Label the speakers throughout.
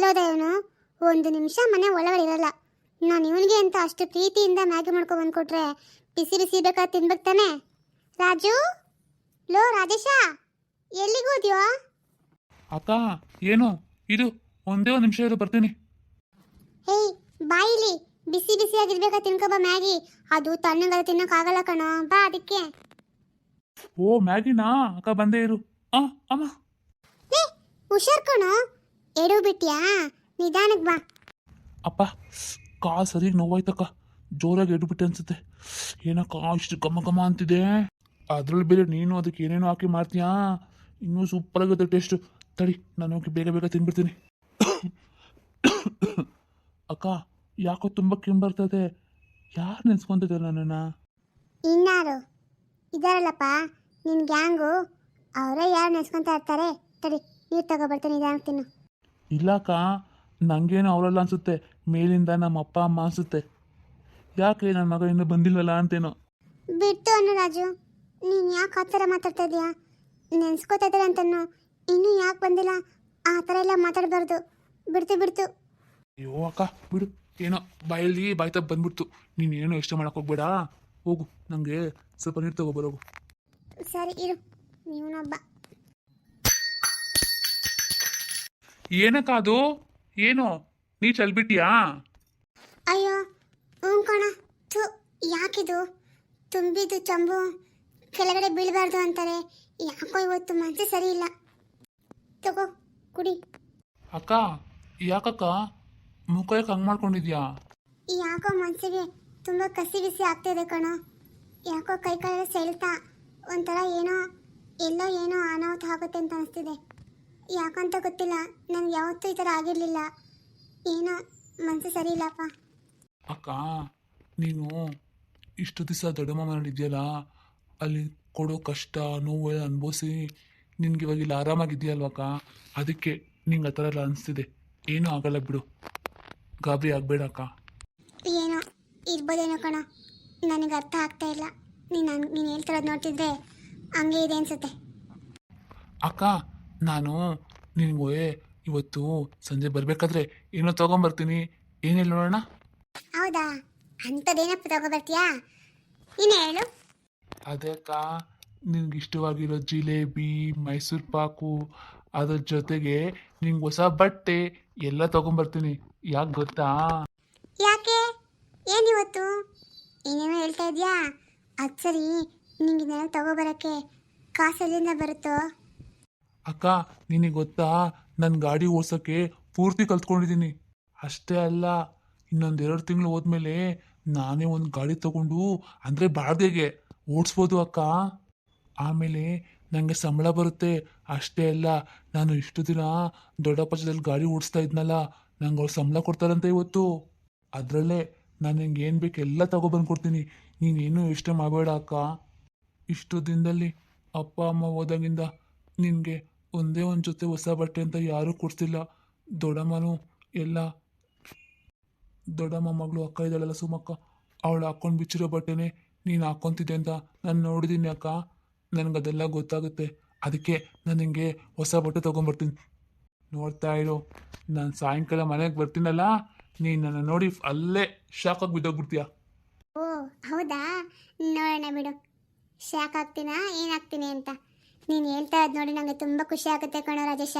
Speaker 1: ಎಲ್ಲೋದ ಇವನು? ಒಂದು ನಿಮಿಷ ಮನೆ ಒಳಗಡೆ ಇರಲ್ಲ. ನಾನು ಇವನಿಗೆ ಅಂತ ಅಷ್ಟು ಪ್ರೀತಿಯಿಂದ ಮ್ಯಾಗಿ ಮಾಡ್ಕೊಂಡು ಬಂದ್ಕೊಟ್ರೆ ಬಿಸಿ ಬಿಸಿ ಬೇಕಾದ್ರೆ ತಿನ್ಬೇಕು ತಾನೆ. ರಾಜು, ಲೋ ರಾಜೇಶ, ಎಲ್ಲಿಗೆ ಹೋದ್ಯೋ?
Speaker 2: ಅಕ್ಕ, ಏನು ಇದು? ಒಂದೇ ಒಂದು ನಿಮಿಷ ಇರು, ಬರ್ತೀನಿ.
Speaker 1: ಹೇಯ್, ಬಾಯಿಲಿ ಬಿಸಿ ಬಿಸಿಯಾಗಿರ್ಬೇಕಾ ತಿನ್ಕೊಬ ಮ್ಯಾಗಿ. ಅದು ತಣ್ಣಗಾದ ತಿನ್ನೋಕ್ಕಾಗಲ್ಲ ಕಣೋ, ಬಾ ಅದಕ್ಕೆ.
Speaker 2: ಓ ಮ್ಯಾಗಿನಾ? ಅಕ್ಕ ಬಂದೇ ಇರು. ಅಮ್ಮ.
Speaker 1: ಏ ಹುಷಾರ್ ಕಣೋ, ಎಡು ಬಿಟ್ಯಾ? ನಿಧಾನಕ್ಕೆ ಬಾ.
Speaker 2: ಅಪ್ಪ, ಕಾಲು ಸರಿಗೆ ನೋವಾಯ್ತಕ್ಕ. ಜೋರಾಗಿ ಎಡ್ಬಿಟ್ಟೆ ಅನ್ಸುತ್ತೆ. ಏನಕ್ಕ ಇಷ್ಟು ಘಮ ಘಮ ಅಂತಿದೆ. ಅದ್ರಲ್ಲಿ ಬೇರೆ ನೀನು ಅದಕ್ಕೆ ಏನೇನೋ ಹಾಕಿ ಮಾಡ್ತೀಯಾ, ಇನ್ನೂ ಸೂಪರ್ ಆಗುತ್ತೆ ಟೇಸ್ಟು. ತಡಿ, ನಾನು ಹೋಗಿ ಬೇಗ ಬೇಗ ತಿನ್ಬಿಡ್ತೀನಿ. ಅಕ್ಕ, ಯಾಕೋ ತುಂಬ ಕೆಮ್ಮು ಬರ್ತದೆ. ಯಾರು ನೆನ್ಸ್ಕೊಂತಿದ್ದಾರೆ ನನ್ನನ್ನು?
Speaker 1: ಇನ್ನಾರು ಇದಾರಲ್ಲಪ್ಪ ನಿನ್ನ ಗ್ಯಾಂಗು, ಅವರೇ ಯಾರು ನೆನ್ಸ್ಕೊಂತ ಇರ್ತಾರೆ. ತಡಿ, ನೀರು ತಗೊಬರ್ತೀನಿ, ನಿಧಾನಕ್ಕೆ ತಿನ್ನು.
Speaker 2: ಇಲ್ಲಕ್ಕ, ನನಗೇನು ಅವರಲ್ಲ ಅನಿಸುತ್ತೆ, ಮೇಲಿಂದ ನಮ್ಮ ಅಪ್ಪ ಅಮ್ಮ ಅನಿಸುತ್ತೆ. ಯಾಕೆ ನನ್ನ ಮಗ ಇನ್ನೂ ಬಂದಿಲ್ವಲ್ಲ ಅಂತೇನೋ.
Speaker 1: ಬಿಟ್ಟು ಅನ್ನು ರಾಜು, ನೀನು ಯಾಕೆ ಆ ಥರ ಮಾತಾಡ್ತಾ ಇದೀಯಾ? ನೆನ್ಸ್ಕೋತಾ ಇದ್ದಾರೆ ಅಂತನೋ, ಇನ್ನೂ ಯಾಕೆ ಬಂದಿಲ್ಲ ಆ ಥರ ಎಲ್ಲ ಮಾತಾಡಬಾರ್ದು. ಬಿಡ್ತು.
Speaker 2: ಅಯ್ಯೋ ಅಕ್ಕ, ಬಿಡು. ಏನೋ ಬಾಯಲ್ಲಿ ಬಾಯಿ ತಪ್ಪು ಬಂದ್ಬಿಡ್ತು. ನೀನೇನು ಇಷ್ಟ ಮಾಡಕ್ಕೆ ಹೋಗ್ಬೇಡ, ಹೋಗು. ನನಗೆ ಸ್ವಲ್ಪ ನೀರು ತಗೋಬರೋಗು.
Speaker 1: ಸರಿ ಇರು, ನೀವನೊಬ್ಬ.
Speaker 2: ಏನಕ್ಕ ಅದು? ಏನು ನೀ ಚಲ್ಬಿಟ್ಟಿಯಾ?
Speaker 1: ಅಯ್ಯೋ ಹ್ಞೂ ಕಣ. ಥು, ಯಾಕಿದು? ತುಂಬಿದ್ದು ಚಂಬು ಕೆಳಗಡೆ ಬೀಳಬಾರ್ದು ಅಂತಾರೆ. ಯಾಕೋ ಇವತ್ತು ಮನಸ್ಸು ಸರಿ ಇಲ್ಲ. ತಗೋ ಕುಡಿ.
Speaker 2: ಅಕ್ಕ, ಯಾಕಕ್ಕ ಮುಖ ಯಾಕೆ ಹಂಗೆ ಮಾಡ್ಕೊಂಡಿದ್ಯಾ?
Speaker 1: ಯಾಕೋ ಮನಸ್ಸಿಗೆ ತುಂಬ ಕಸಿ ಬಿಸಿ ಆಗ್ತಿದೆ ಕಣೋ. ಯಾಕೋ ಕೈ ಕಾಲೆಲ್ಲ ಸೆಳ್ತಾ ಒಂಥರ ಏನೋ ಅನಾಹುತ ಆಗುತ್ತೆ ಅಂತ ಅನಿಸ್ತಿದೆ. ಯಾಕಂತ ಗೊತ್ತಿಲ್ಲ, ನನಗೆ ಯಾವತ್ತೂ ಈ ಥರ ಆಗಿರಲಿಲ್ಲ. ಏನೋ ಮನಸ್ಸು ಸರಿ ಇಲ್ಲಪ್ಪ.
Speaker 2: ಅಕ್ಕ, ನೀನು ಇಷ್ಟು ದಿವಸ ದೊಡ್ಡಮ್ಮ ಮನೇಲಿದ್ಯಲ್ಲ, ಅಲ್ಲಿ ಕೊಡೋ ಕಷ್ಟ ನೋವು ಎಲ್ಲ ಅನುಭವಿಸಿ ನಿನ್ಗೆ ಇವಾಗ ಇಲ್ಲಿ ಆರಾಮಾಗಿದೆಯಲ್ವಕ್ಕ, ಅದಕ್ಕೆ ನಿಂಗೆ ಆ ಥರ ಎಲ್ಲ ಅನಿಸ್ತಿದೆ. ಏನೂ ಆಗಲ್ಲ ಬಿಡು, ಗಾಬರಿ ಆಗಬೇಡ ಅಕ್ಕ.
Speaker 1: ಏನೋ ಇರ್ಬೋದೇನೋ ಕಣೋ, ನನಗೆ ಅರ್ಥ ಆಗ್ತಾ ಇಲ್ಲ. ನೀನು ಹೇಳ್ತಿರೋದು ನೋಡ್ತಿದ್ರೆ ಹಂಗೆ ಇದೆ ಅನ್ಸುತ್ತೆ.
Speaker 2: ಅಕ್ಕ, ನಾನು ನಿನಗೆ ಇವತ್ತು ಸಂಜೆ ಬರಬೇಕಾದ್ರೆ ಏನೋ ತೊಗೊಂಬರ್ತೀನಿ. ಏನಿಲ್ಲ ನೋಡೋಣ.
Speaker 1: ಹೌದಾ? ಅಂಥದ್ದೇನಪ್ಪ ತಗೊಬರ್ತೀಯಾ? ನೀನು ಹೇಳು.
Speaker 2: ಅದೇ ಅಕ್ಕ, ನಿನ್ಗೆ ಇಷ್ಟವಾಗಿರೋ ಜಿಲೇಬಿ, ಮೈಸೂರು ಪಾಕು, ಅದ್ರ ಜೊತೆಗೆ ನಿಂಗೆ ಹೊಸ ಬಟ್ಟೆ ಎಲ್ಲ ತೊಗೊಂಬರ್ತೀನಿ. ಯಾಕೆ ಗೊತ್ತಾ?
Speaker 1: ಯಾಕೆ? ಏನಿವತ್ತು ಏನೇನೋ ಹೇಳ್ತಾ ಇದೆಯಾ? ಅದು ಸರಿ, ನಿಂಗೆ ಇದನ್ನೆಲ್ಲ ತಗೊಬರೋಕ್ಕೆ ಕಾಸು ಎಲ್ಲಿಂದ ಬರುತ್ತೋ?
Speaker 2: ಅಕ್ಕ, ನಿನಗೆ ಗೊತ್ತಾ, ನನ್ನ ಗಾಡಿ ಓಡ್ಸೋಕ್ಕೆ ಪೂರ್ತಿ ಕಲ್ತ್ಕೊಂಡಿದ್ದೀನಿ. ಅಷ್ಟೇ ಅಲ್ಲ, ಇನ್ನೊಂದು 2 ತಿಂಗಳು ಹೋದ್ಮೇಲೆ ನಾನೇ ಒಂದು ಗಾಡಿ ತಗೊಂಡು, ಅಂದರೆ ಬಾಡಿಗೆಗೆ ಓಡಿಸ್ಬೋದು ಅಕ್ಕ. ಆಮೇಲೆ ನನಗೆ ಸಂಬಳ ಬರುತ್ತೆ. ಅಷ್ಟೇ ಅಲ್ಲ, ನಾನು ಇಷ್ಟು ದಿನ ದೊಡ್ಡಪ್ಪದಲ್ಲಿ ಗಾಡಿ ಓಡಿಸ್ತಾ ಇದ್ನಲ್ಲ, ನಂಗೆ ಅವ್ರು ಸಂಬಳ ಕೊಡ್ತಾರಂತೆ ಇವತ್ತು. ಅದರಲ್ಲೇ ನಾನು ನಿಂಗೆ ಏನು ಬೇಕು ಎಲ್ಲ ತಗೊಬಂದು ಕೊಡ್ತೀನಿ. ನೀನೇನು ಯೋಚನೆ ಮಾಡಬೇಡ ಅಕ್ಕ. ಇಷ್ಟು ದಿನದಲ್ಲಿ ಅಪ್ಪ ಅಮ್ಮ ಹೋದಾಗಿಂದ ನಿನಗೆ ಒಂದೇ ಒಂದು ಜೊತೆ ಹೊಸ ಬಟ್ಟೆ ಅಂತ ಯಾರೂ ಕೊಡ್ಸಿಲ್ಲ. ದೊಡ್ಡಮ್ಮನೂ ಎಲ್ಲ, ದೊಡ್ಡಮ್ಮ ಮಗಳು ಅಕ್ಕ ಇದ್ದಾಳಲ್ಲ ಸುಮಕ್ಕ, ಅವಳು ಹಾಕ್ಕೊಂಡು ಬಿಚ್ಚಿರೋ ಬಟ್ಟೆನೇ ನೀನು ಹಾಕ್ಕೊತಿದ್ದೆ ಅಂತ ನಾನು ನೋಡಿದ್ದೀನಿ ಅಕ್ಕ. ನನಗದೆಲ್ಲ ಗೊತ್ತಾಗುತ್ತೆ. ಅದಕ್ಕೆ ನಾನು ನಿಂಗೆ ಹೊಸ ಬಟ್ಟೆ ತೊಗೊಂಬರ್ತೀನಿ. ನೋಡ್ತಾ ಇರು, ನಾನು ಸಾಯಂಕಾಲ ಮನೆಗೆ ಬರ್ತೀನಲ್ಲ, ನೀನು ನನ್ನ ನೋಡಿ ಅಲ್ಲೇ ಶಾಕಾಗಿ ಬಿದ್ದೋಗ್ಬಿಡ್ತೀಯ.
Speaker 1: ಓ ಹೌದಾ? ನೋಡೋಣ ಬಿಡು, ಶಾಕ್ ಆಗ್ತೀನಾ ಏನಾಗ್ತೀನಿ ಅಂತ. ನೀನು ಹೇಳ್ತಾ ಇರೋದು ನೋಡಿ ನನಗೆ ತುಂಬ ಖುಷಿ ಆಗುತ್ತೆ ಕಣೋ ರಾಜೇಶ.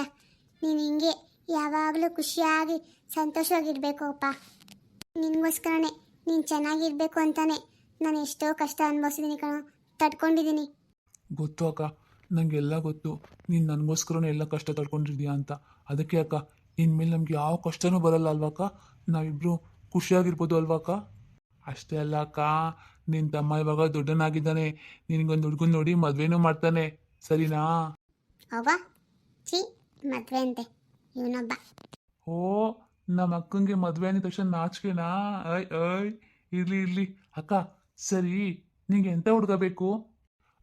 Speaker 1: ನೀನು ಹಿಂಗೆ ಯಾವಾಗಲೂ ಖುಷಿಯಾಗಿ ಸಂತೋಷವಾಗಿರಬೇಕು ಅಪ್ಪ. ನಿನಗೋಸ್ಕರನೇ, ನೀನು ಚೆನ್ನಾಗಿರಬೇಕು ಅಂತಾನೆ ನಾನು ಎಷ್ಟೋ ಕಷ್ಟ ಅನುಭವಿಸಿದ್ದೀನಿ ಕಣೋ, ತಡ್ಕೊಂಡಿದ್ದೀನಿ.
Speaker 2: ಗೊತ್ತು ಅಕ್ಕ, ನನಗೆಲ್ಲ ಗೊತ್ತು. ನೀನು ನನಗೋಸ್ಕರನೇ ಎಲ್ಲ ಕಷ್ಟ ತಡ್ಕೊಂಡಿದ್ದೀಯಾ ಅಂತ. ಅದಕ್ಕೆ ಅಕ್ಕ, ಇನ್ಮೇಲೆ ನಮ್ಗೆ ಯಾವ ಕಷ್ಟನೂ ಬರಲ್ಲ ಅಲ್ವಕ್ಕ. ನಾವಿಬ್ಬರು ಖುಷಿಯಾಗಿರ್ಬೋದು ಅಲ್ವಕ್ಕ. ಅಷ್ಟೇ ಅಲ್ಲ ಅಕ್ಕ, ನಿನ್ನ ತಮ್ಮ ಇವಾಗ ದೊಡ್ಡನಾಗಿದ್ದಾನೆ. ನಿನಗೊಂದು ಹುಡುಗನ ನೋಡಿ ಮದುವೆನೂ ಮಾಡ್ತಾನೆ, ಸರಿನಾ?
Speaker 1: ಅವ್ವ ಚಿ, ಮದುವೆ ಅಂತೆ ಇವನೊಬ್ಬ.
Speaker 2: ಓ, ನಮ್ಮ ಅಕ್ಕಂಗೆ ಮದುವೆ ಅಂದ ತಕ್ಷಣ ನಾಚಿಕೆನಾ? ಇರ್ಲಿ ಅಕ್ಕ. ಸರಿ, ನಿಂಗೆ ಎಂತ ಹುಡುಗ ಬೇಕು?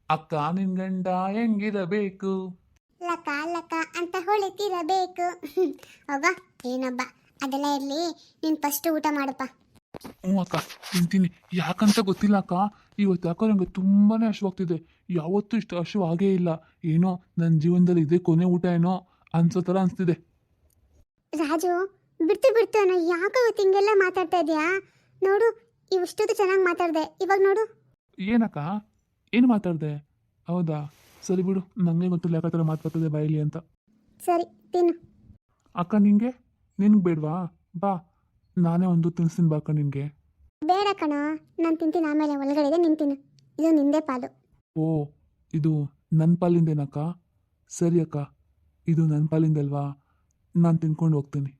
Speaker 2: ಅಕ್ಕ, ನಿನ್ ಗಂಡ ಹೆಂಗಿರಬೇಕು?
Speaker 1: ಲಕ ಲಕ ಅಂತ ಹೊಳಿತಿರಬೇಕು. ಅವ್ವ ಏನೊಬ್ಬ. ಅದೆಲ್ಲ ಇರಲಿ, ನೀನು ಫಸ್ಟ್ ಊಟ ಮಾಡಪ್ಪ.
Speaker 2: ಹ್ಞೂ ಅಕ್ಕ, ತಿಂತೀನಿ. ಯಾಕಂತ ಗೊತ್ತಿಲ್ಲ ಅಕ್ಕ, ಇವತ್ತು ಯಾಕೋ ನನಗೆ ತುಂಬಾ ಹಶ್ವಾಗ್ತಿದೆ. ಯಾವತ್ತೂ ಇಷ್ಟು ಹಶು ಆಗೇ ಇಲ್ಲ. ಏನೋ ನನ್ನ ಜೀವನದಲ್ಲಿ ಇದೇ ಕೊನೆ ಊಟ ಏನೋ ಅನ್ಸೋ ಥರ ಅನಿಸ್ತಿದೆ.
Speaker 1: ರಾಜು, ಬಿಡ್ತು ಬಿಡ್ತು ಅನ್ನೋ ಯಾಕೋ ಇವತ್ತು ಹಿಂಗೆಲ್ಲ ಮಾತಾಡ್ತಾ ಇದೆಯಾ? ನೋಡು, ಇಷ್ಟೊತ್ತು ಚೆನ್ನಾಗಿ ಮಾತಾಡಿದೆ, ಇವಾಗ ನೋಡು.
Speaker 2: ಏನಕ್ಕ, ಏನು ಮಾತಾಡಿದೆ? ಹೌದಾ, ಸರಿ ಬಿಡು, ನನಗೆ ಗೊತ್ತಿಲ್ಲ ಯಾಕತ್ತರ ಮಾತು ಬರ್ತದೆ ಬಾಯಿಲಿ ಅಂತ.
Speaker 1: ಸರಿ, ತಿನ್ನು.
Speaker 2: ಅಕ್ಕ ನಿನ್ಗೆ ಬೇಡವಾ? ಬಾ, ನಾನೇ ಒಂದು ತಿನ್ನಿಸ್ತೀನಿ ಬಾಕ ನಿನಗೆ.
Speaker 1: ಬೇಡ ಕಣ, ನಾನು ತಿಂತೀನಿ, ಆಮೇಲೆ ಒಳಗಡೆ ಇದೆ, ನೀನು ತಿನ್ನು. ಇದು ನಿಂದೇ ಪಾಲು.
Speaker 2: ಓ, ಇದು ನನ್ನ ಪಾಲಿಂದೇನಕ್ಕ? ಸರಿ ಅಕ್ಕ, ಇದು ನನ್ನ ಪಾಲಿಂದಲ್ವಾ? ನಾನು ತಿನ್ಕೊಂಡು ಹೋಗ್ತೀನಿ.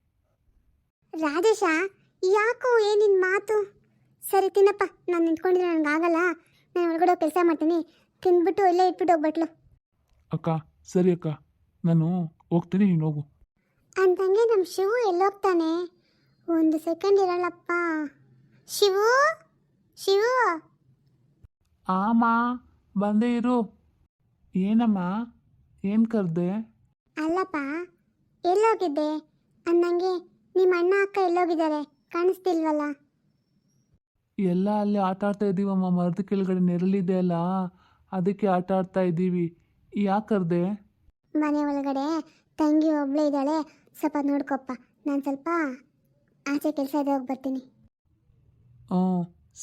Speaker 1: ರಾಜೇಶ, ಯಾಕೋ ಏನಿನ್ ಮಾತು? ಸರಿ ತಿನ್ನಪ್ಪ, ನಾನು ನಿಂತ್ಕೊಂಡಿದ್ರೆ ನನಗಾಗಲ್ಲ. ನಾನು ಒಳಗಡೆ ಕೆಲಸ ಮಾಡ್ತೀನಿ, ತಿಂದ್ಬಿಟ್ಟು ಇಲ್ಲೇ ಇಟ್ಬಿಟ್ಟು ಹೋಗ್ಬಟ್ಲು.
Speaker 2: ಅಕ್ಕ ಸರಿ ಅಕ್ಕ, ನಾನು ಹೋಗ್ತೀನಿ, ನೀನು ಹೋಗು.
Speaker 1: ಅಂತಂಗೆ ನಮ್ಮ ಶಿವು ಎಲ್ಲೋಗ್ತಾನೆ? ಒಂದು ಸೆಕೆಂಡ್ ಇರಲ್ಲಪ್ಪ. ಶಿವು, ಶಿವು.
Speaker 2: ಆಮ, ಬಂದೇ ಇರು. ಏನಮ್ಮ, ಏನು ಕರೆದೆ?
Speaker 1: ಅಲ್ಲಪ್ಪ, ಎಲ್ಲೋಗಿದ್ದೆ ಅಂದಂಗೆ ನಿಮ್ಮ ಅಣ್ಣ ಅಕ್ಕ ಎಲ್ಲೋಗಿದ್ದಾರೆ? ಕಾಣಿಸ್ತಿಲ್ವಲ್ಲ?
Speaker 2: ಎಲ್ಲ ಅಲ್ಲಿ ಆಟ ಆಡ್ತಾ ಇದ್ದೀವಮ್ಮ, ಮರದ ಕೆಳಗಡೆ ನೆರಳಿದೆ ಅಲ್ಲ, ಅದಕ್ಕೆ ಆಟ ಆಡ್ತಾ ಇದ್ದೀವಿ. ಯಾಕೆ ಕರೆದೆ?
Speaker 1: ಮನೆ ಒಳಗಡೆ ತಂಗಿ ಒಬ್ಳೇ ಇದ್ದಾಳೆ, ಸ್ವಲ್ಪ ನೋಡ್ಕೊಪ್ಪ. ನಾನು ಸ್ವಲ್ಪ ಆಚೆ ಕೆಲಸ ಇದೆ, ಹೋಗಿ ಬರ್ತೀನಿ.
Speaker 2: ಹ್ಞೂ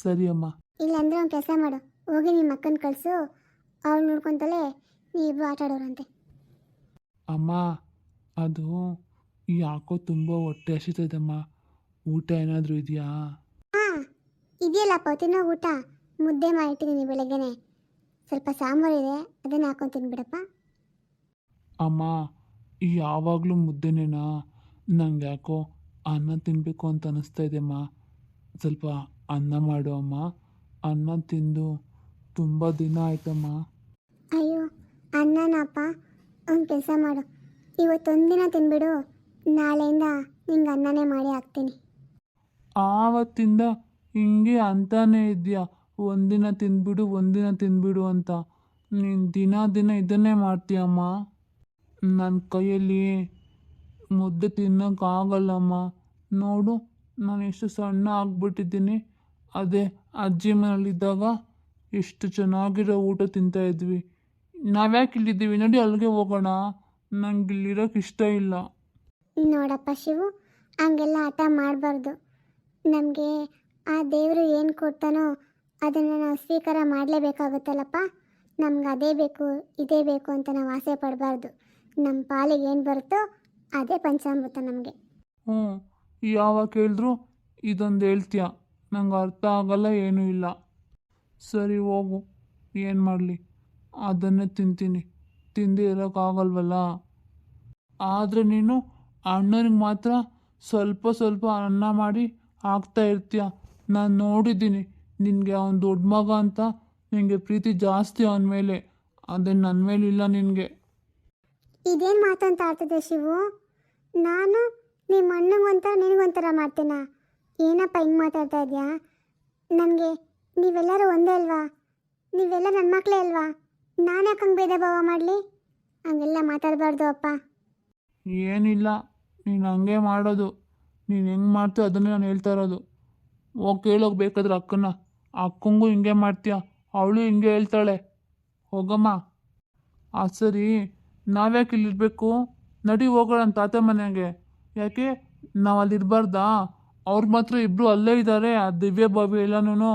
Speaker 2: ಸರಿ ಅಮ್ಮ.
Speaker 1: ಇಲ್ಲಾಂದ್ರೆ ಒಂದು ಕೆಲಸ ಮಾಡು, ಹೋಗಿ ನಿಮ್ಮ ಅಕ್ಕನ ಕಳಿಸು, ಅವಳು ನೋಡ್ಕೊತಾಳೆ, ನೀವಿಬ್ರು ಆಟ ಆಡೋರಂತೆ.
Speaker 2: ಅಮ್ಮ, ಅದು ಯಾಕೋ ತುಂಬ ಹೊಟ್ಟೆ ಹಸಿತದಮ್ಮ, ಊಟ ಏನಾದರೂ ಇದೆಯಾ?
Speaker 1: ಹಾಂ, ಇದೆಯಲ್ಲಪ್ಪ, ತಿನ್ನೋ ಊಟ. ಮುದ್ದೆ ಮಾಡಿಟ್ಟಿದ್ದೀನಿ ಬೆಳಗ್ಗೆನೆ, ಸ್ವಲ್ಪ ಸಾಂಬಾರಿದೆ, ಅದನ್ನು ಹಾಕೊಂಡು ತಿನ್ಬಿಡಪ್ಪ.
Speaker 2: ಅಮ್ಮ, ಯಾವಾಗಲೂ ಮುದ್ದೆನೇನಾ? ನಂಗೆ ಯಾಕೋ ಅನ್ನ ತಿನ್ನಬೇಕು ಅಂತ ಅನ್ನಿಸ್ತಾ ಇದೆಯಮ್ಮ. ಸ್ವಲ್ಪ ಅನ್ನ ಮಾಡು ಅಮ್ಮ. ಅನ್ನ ತಿಂದು ತುಂಬ ದಿನ ಆಯ್ತಮ್ಮ.
Speaker 1: ಅಯ್ಯೋ, ಅನ್ನನಪ್ಪ, ಒಂದು ಕೆಲಸ ಮಾಡು, ಇವತ್ತೊಂದಿನ ತಿನ್ಬಿಡು, ನಾಳೆಯಿಂದ ನಿಂಗೆ ಅನ್ನನೇ ಮಾಡಿ ಹಾಕ್ತೀನಿ.
Speaker 2: ಆವತ್ತಿಂದ ಹಿಂಗೆ ಅಂತಾನೆ ಇದೆಯಾ, ಒಂದಿನ ತಿಂದ್ಬಿಡು ಅಂತ. ನೀನು ದಿನ ಇದನ್ನೇ ಮಾಡ್ತೀಯಮ್ಮ. ನನ್ನ ಕೈಯಲ್ಲಿ ಮುದ್ದೆ ತಿನ್ನೋಕ್ಕಾಗಲ್ಲಮ್ಮ. ನೋಡು, ನಾನು ಎಷ್ಟು ಸಣ್ಣ ಆಗ್ಬಿಟ್ಟಿದ್ದೀನಿ. ಅದೇ ಅಜ್ಜಿ ಮನೇಲಿದ್ದಾಗ ಎಷ್ಟು ಚೆನ್ನಾಗಿರೋ ಊಟ ತಿಂತಾಯಿದ್ವಿ. ನಾವ್ಯಾಕೆ ಇಲ್ಲಿದ್ದೀವಿ? ನೋಡಿ, ಅಲ್ಲಿಗೆ ಹೋಗೋಣ. ನಂಗೆ ಇಲ್ಲಿರೋಕೆ ಇಷ್ಟ ಇಲ್ಲ.
Speaker 1: ನೋಡಪ್ಪ ಶಿವು, ಹಂಗೆಲ್ಲ ಆಟ ಮಾಡಬಾರ್ದು. ನಮಗೆ ಆ ದೇವರು ಏನು ಕೊಡ್ತಾನೋ ಅದನ್ನು ನಾವು ಸ್ವೀಕಾರ ಮಾಡಲೇಬೇಕಾಗುತ್ತಲ್ಲಪ್ಪ. ನಮ್ಗೆ ಅದೇ ಬೇಕು, ಇದೇ ಬೇಕು ಅಂತ ನಾವು ಆಸೆ ಪಡಬಾರ್ದು. ನಮ್ಮ ಪಾಲಿಗೆ ಏನು ಬರುತ್ತೋ ಅದೇ ಪಂಚಾಮೃತ ನಮಗೆ.
Speaker 2: ಹ್ಞೂ, ಯಾವಾಗ ಕೇಳಿದ್ರು ಇದೊಂದು ಹೇಳ್ತೀಯ, ನಂಗೆ ಅರ್ಥ ಆಗಲ್ಲ, ಏನೂ ಇಲ್ಲ. ಸರಿ ಹೋಗು, ಏನು ಮಾಡಲಿ, ಅದನ್ನೇ ತಿಂತೀನಿ. ತಿಂದೇ ಇರೋಕ್ಕಾಗಲ್ವಲ್ಲ. ಆದರೆ ನೀನು ಅಣ್ಣನಿಗೆ ಮಾತ್ರ ಸ್ವಲ್ಪ ಅನ್ನ ಮಾಡಿ ಹಾಕ್ತಾ ಇರ್ತೀಯ. ನಾನು ನೋಡಿದ್ದೀನಿ, ನಿನಗೆ ಅವನು ದೊಡ್ಡ ಮಗ ಅಂತ ನಿನಗೆ ಪ್ರೀತಿ ಜಾಸ್ತಿ ಅವನ ಮೇಲೆ. ಅದೇ ನನ್ನ ಮೇಲಿಲ್ಲ ನಿನಗೆ.
Speaker 1: ಇದೇನು ಮಾತಂತ ಆಗ್ತದೆ ಶಿವು? ನಾನು ನಿಮ್ಮ ಅಣ್ಣಂಗೊಂಥರ ನಿನಗೊಂಥರ ಮಾಡ್ತೀನ? ಏನಪ್ಪ ಹಿಂಗೆ ಮಾತಾಡ್ತಾ ಇದೆಯಾ? ನನಗೆ ನೀವೆಲ್ಲರೂ ಒಂದೇ ಅಲ್ವಾ? ನೀವೆಲ್ಲ ನನ್ನ ಮಕ್ಕಳೇ ಅಲ್ವಾ? ನಾನು ಯಾಕೆ ಹಂಗೆ ಭೇದ ಭಾವ ಮಾಡಲಿ? ಹಂಗೆಲ್ಲ ಮಾತಾಡಬಾರ್ದು ಅಪ್ಪ.
Speaker 2: ಏನಿಲ್ಲ, ನೀನು ಹಂಗೆ ಮಾಡೋದು. ನೀನು ಹೆಂಗೆ ಮಾಡ್ತೀಯ ಅದನ್ನೇ ನಾನು ಹೇಳ್ತಾ ಇರೋದು. ಹೋಗಿ ಕೇಳೋಗಿ ಬೇಕಾದ್ರೆ ಅಕ್ಕನ. ಅಕ್ಕಂಗೂ ಹಿಂಗೆ ಮಾಡ್ತೀಯ, ಅವಳು ಹಿಂಗೆ ಹೇಳ್ತಾಳೆ. ಹೋಗಮ್ಮ. ಸರಿ, ನಾವ್ಯಾಕೆ ಇಲ್ಲಿರ್ಬೇಕು? ನಡಿ ಹೋಗೋಣ ತಾತ ಮನೆಗೆ. ಯಾಕೆ ನಾವು ಅಲ್ಲಿರಬಾರ್ದಾ? ಅವ್ರು ಮಾತ್ರ ಇಬ್ಬರು ಅಲ್ಲೇ ಇದ್ದಾರೆ, ಆ ದಿವ್ಯ ಬಾಬಿ ಎಲ್ಲನೂ.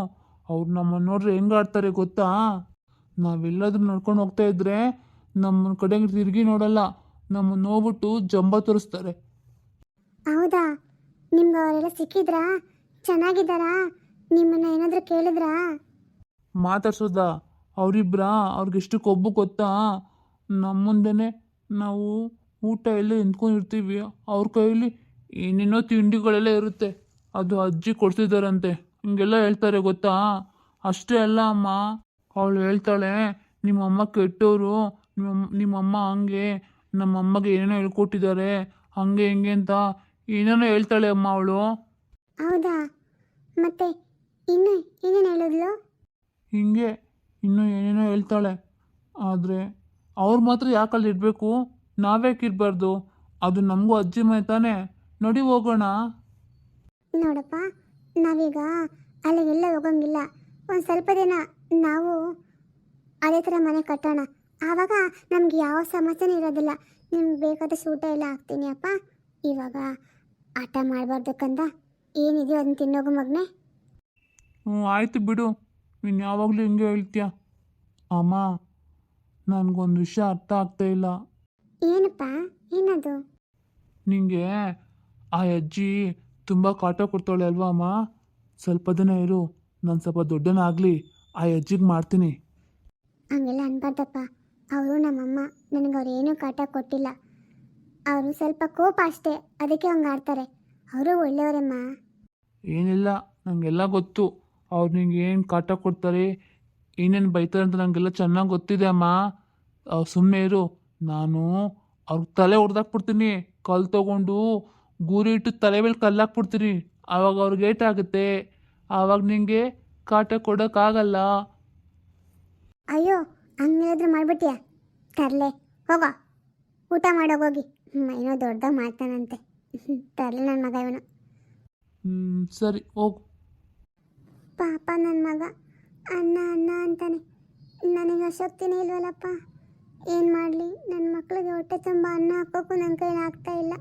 Speaker 2: ಅವ್ರು ನಮ್ಮನ್ನು ನೋಡ್ರೆ ಹೆಂಗೆ ಆಡ್ತಾರೆ ಗೊತ್ತಾ? ನಾವೆಲ್ಲಾದ್ರೂ ನಡ್ಕೊಂಡು ಹೋಗ್ತಾ ಇದ್ರೆ ನಮ್ಮ ಕಡೆಗೆ ತಿರುಗಿ ನೋಡಲ್ಲ, ನಮ್ಮನ್ನು ನೋಡ್ಬಿಟ್ಟು ಜಂಬ ತೋರಿಸ್ತಾರೆ.
Speaker 1: ಹೌದಾ? ನಿಮ್ಗೆ ಅವರೆಲ್ಲ ಸಿಕ್ಕಿದ್ರಾ? ಚೆನ್ನಾಗಿದ್ದಾರಾ? ನಿಮ್ಮನ್ನ ಏನಾದರೂ ಕೇಳಿದ್ರಾ?
Speaker 2: ಮಾತಾಡ್ಸೋದ ಅವರಿಬ್ರಾ? ಅವ್ರಿಗೆಷ್ಟು ಕೊಬ್ಬು ಗೊತ್ತಾ? ನಮ್ಮ ಮುಂದೆನೇ ನಾವು ಊಟ ಎಲ್ಲ ನಿಂತ್ಕೊಂಡಿರ್ತೀವಿ, ಅವ್ರ ಕೈಯಲ್ಲಿ ಏನೇನೋ ತಿಂಡಿಗಳೆಲ್ಲ ಇರುತ್ತೆ, ಅದು ಅಜ್ಜಿ ಕೊಡ್ತಿದ್ದಾರಂತೆ, ಹಿಂಗೆಲ್ಲ ಹೇಳ್ತಾರೆ ಗೊತ್ತಾ? ಅಷ್ಟೇ ಅಲ್ಲ ಅಮ್ಮ, ಅವಳು ಹೇಳ್ತಾಳೆ ನಿಮ್ಮಮ್ಮ ಕೆಟ್ಟವರು, ನಿಮ್ಮಮ್ಮ ಹಂಗೆ, ನಮ್ಮಮ್ಮಗೆ ಏನೇನೋ ಹೇಳ್ಕೊಟ್ಟಿದ್ದಾರೆ, ಹಂಗೆ ಹಿಂಗೆ ಅಂತ ಏನೇನೋ ಹೇಳ್ತಾಳೆ ಅಮ್ಮ ಅವಳು.
Speaker 1: ಹೌದಾ? ಮತ್ತೆ ಇನ್ನು ಏನೇನು ಹೇಳಿದ್ಲು?
Speaker 2: ಹಿಂಗೆ ಇನ್ನೂ ಏನೇನೋ ಹೇಳ್ತಾಳೆ. ಆದರೆ ಅವ್ರು ಮಾತ್ರ ಯಾಕಲ್ಲಿ ಇರಬೇಕು? ನಾವ್ಯಾಕೆ ಇರಬಾರ್ದು? ಅದು ನಮಗೂ ಅಜ್ಜಿ ಮನೆ ತಾನೇ. ನೋಡಿ ಹೋಗೋಣ.
Speaker 1: ನೋಡಪ್ಪ, ನಾವೀಗ ಅಲ್ಲಿಗೆಲ್ಲ ಹೋಗಂಗಿಲ್ಲ. ಒಂದು ಸ್ವಲ್ಪ ದಿನ ನಾವು ಅದೇ ಥರ ಮನೆ ಕಟ್ಟೋಣ, ಆವಾಗ ನಮ್ಗೆ ಯಾವ ಸಮಸ್ಯೆನೂ ಇರೋದಿಲ್ಲ. ನಿಮ್ಗೆ ಬೇಕಾದಷ್ಟು ಊಟ ಎಲ್ಲ ಹಾಕ್ತೀನಿ ಅಪ್ಪ. ಇವಾಗ ಆಟ ಮಾಡಬಾರ್ದು ಕಂದ. ಏನಿದೆಯೋ ಅದನ್ನ ತಿನ್ನೋಗು ಮಗನೇ.
Speaker 2: ಹ್ಞೂ ಆಯಿತು ಬಿಡು, ನೀನು ಯಾವಾಗಲೂ ಹಿಂಗೆ ಹೇಳ್ತೀಯ. ಅಮ್ಮ, ನನಗೊಂದು ವಿಷಯ ಅರ್ಥ ಆಗ್ತಾ ಇಲ್ಲ.
Speaker 1: ಏನಪ್ಪ? ಏನದು?
Speaker 2: ನಿಂಗೆ ಆ ಅಜ್ಜಿ ತುಂಬ ಕಾಟ ಕೊಡ್ತಾಳೆ ಅಲ್ವಾ ಅಮ್ಮ? ಸ್ವಲ್ಪ ದಿನ ಇರು, ನಾನು ಸ್ವಲ್ಪ ದೊಡ್ಡನಾಗಲಿ ಆ ಅಜ್ಜಿಗೆ ಮಾಡ್ತೀನಿ.
Speaker 1: ಹಂಗೆಲ್ಲ ಅನ್ಬಾರ್ದಪ್ಪ. ಅವರು ನಮ್ಮಮ್ಮ, ನನಗೆ ಅವ್ರು ಏನೂ ಕಾಟ ಕೊಟ್ಟಿಲ್ಲ. ಅವರು ಸ್ವಲ್ಪ ಕೋಪ ಅಷ್ಟೇ, ಅದಕ್ಕೆ ಹಂಗೆ ಆಡ್ತಾರೆ. ಅವರು ಒಳ್ಳೆಯವರಮ್ಮ.
Speaker 2: ಏನಿಲ್ಲ, ನನಗೆಲ್ಲ ಗೊತ್ತು. ಅವ್ರು ನಿಂಗೆ ಏನು ಕಾಟ ಕೊಡ್ತಾರೆ, ಏನೇನು ಬೈತಾರೆ ಅಂತ ನನಗೆಲ್ಲ ಚೆನ್ನಾಗಿ ಗೊತ್ತಿದೆ ಅಮ್ಮ. ಸುಮ್ಮನೆ ಇರು. ನಾನು ಅವ್ರಿಗೆ ತಲೆ ಹೊಡೆದಾಕ್ಬಿಡ್ತೀನಿ. ಕಲ್ಲು ತೊಗೊಂಡು ಗುರಿ ಇಟ್ಟು ತಲೆ ಮೇಲೆ ಕಲ್ಲಾಕ್ಬಿಡ್ತೀನಿ. ಆವಾಗ ಅವ್ರಿಗೆ ಏಟಾಗುತ್ತೆ. ಆವಾಗ ನಿಂಗೆ ಕಾಟ ಕೊಡೋಕ್ಕಾಗಲ್ಲ.
Speaker 1: ಅಯ್ಯೋ, ಹಂಗೇನಾದ್ರೂ ಮಾಡ್ಬಿಟ್ಯಾ? ತರಲೆ, ಹೋಗೋ ಊಟ ಮಾಡೋಗೋಗಿ. ಏನೋ ದೊಡ್ಡದಾಗ ಮಾಡ್ತಾನಂತೆ. ತರಲೆ ನನ್ನ ಮಗ ಇವನು.
Speaker 2: ಸರಿ ಹೋಗು.
Speaker 1: ಪಾಪ ನನ್ನ ಮಗ ಅನ್ನ ಅನ್ನ ಅಂತಾನೆ. ನನಗೆ ಆಸಕ್ತಿನೇ ಇಲ್ವಲ್ಲಪ್ಪ. ಏನು ಮಾಡಲಿ? ನನ್ನ ಮಕ್ಕಳಿಗೆ ಹೊಟ್ಟೆ ತುಂಬ ಅನ್ನ ಹಾಕೋಕ್ಕೂ ನನ್ನ ಕೈಲಿ ಆಗ್ತಾ ಇಲ್ಲ.